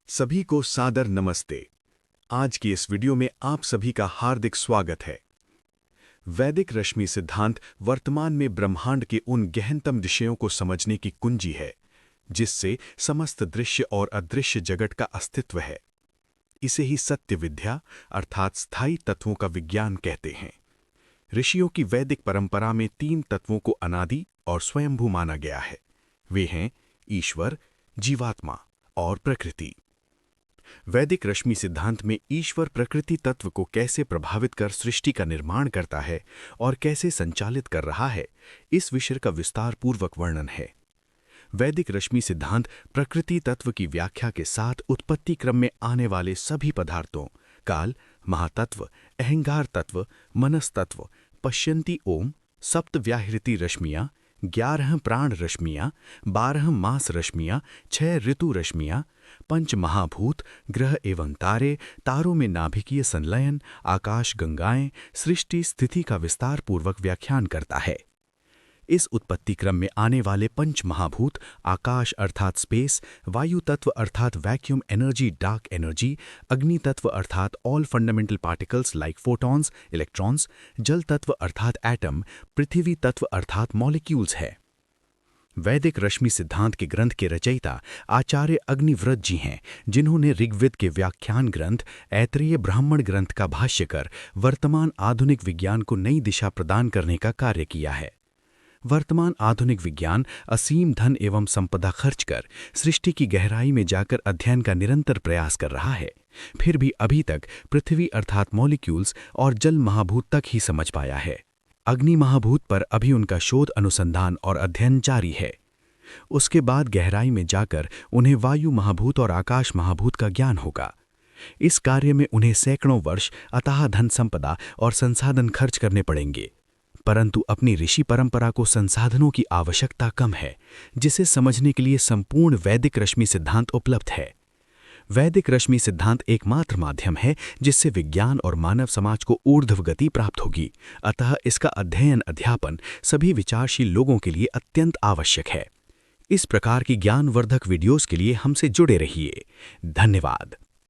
सभी को सादर नमस्ते। आज की इस वीडियो में आप सभी का हार्दिक स्वागत है। वैदिक रश्मि सिद्धांत वर्तमान में ब्रह्मांड के उन गहनतम विषयों को समझने की कुंजी है जिससे समस्त दृश्य और अदृश्य जगत का अस्तित्व है। इसे ही सत्य विद्या अर्थात स्थायी तत्वों का विज्ञान कहते हैं। ऋषियों की वैदिक परंपरा में 3 तत्वों को अनादि और स्वयंभू माना गया है। वे हैं ईश्वर, जीवात्मा और प्रकृति। वैदिक रश्मि सिद्धांत में ईश्वर प्रकृति तत्व को कैसे प्रभावित कर सृष्टि का निर्माण करता है और कैसे संचालित कर रहा है, इस विषय का विस्तार पूर्वक वर्णन है। वैदिक रश्मि सिद्धांत प्रकृति तत्व की व्याख्या के साथ उत्पत्ति क्रम में आने वाले सभी पदार्थों काल, महातत्व, अहंकार तत्व, मनस तत्व, पश्यन्ति ओम, सप्त व्याहृति रश्मियाँ, 11 प्राण रश्मियाँ, 12 मास रश्मियाँ, 6 ऋतु रश्मियाँ, 5 महाभूत, ग्रह एवं तारे, तारों में नाभिकीय संलयन, आकाश गंगाएं, सृष्टि स्थिति का विस्तार पूर्वक व्याख्यान करता है। इस उत्पत्ति क्रम में आने वाले 5 महाभूत आकाश अर्थात स्पेस, वायु तत्व अर्थात वैक्यूम एनर्जी डार्क एनर्जी, अग्नि तत्व अर्थात all fundamental particles like photons electrons, जल तत्व अर्थात एटम, पृथ्वी तत्व अर्थात मॉलिक्यूल्स है। वैदिक रश्मि सिद्धांत के ग्रंथ के रचयिता आचार्य अग्निव्रत जी हैं, जिन्होंने ऋग्वेद के व्याख्यान ग्रंथ ऐतरेय ब्राह्मण ग्रंथ का भाष्य कर वर्तमान आधुनिक विज्ञान को नई दिशा प्रदान करने का कार्य किया है। वर्तमान आधुनिक विज्ञान असीम धन एवं संपदा खर्च कर सृष्टि की गहराई में जाकर अध्ययन का निरंतर प्रयास कर रहा है, फिर भी अभी तक पृथ्वी अर्थात मॉलिक्यूल्स और जल महाभूत तक ही समझ पाया है। अग्नि महाभूत पर अभी उनका शोध अनुसंधान और अध्ययन जारी है। उसके बाद गहराई में जाकर उन्हें वायु महाभूत और आकाश महाभूत का ज्ञान होगा। इस कार्य में उन्हें सैकड़ों वर्ष अथाह धन संपदा और संसाधन खर्च करने पड़ेंगे, परंतु अपनी ऋषि परंपरा को संसाधनों की आवश्यकता कम है, जिसे समझने के लिए संपूर्ण वैदिक रश्मि सिद्धांत उपलब्ध है। वैदिक रश्मि सिद्धांत एकमात्र माध्यम है जिससे विज्ञान और मानव समाज को ऊर्ध्व गति प्राप्त होगी, अतः इसका अध्ययन अध्यापन सभी विचारशील लोगों के लिए अत्यंत आवश्यक है। इस प्रकार की ज्ञानवर्धक वीडियोस के लिए हमसे जुड़े रहिए। धन्यवाद।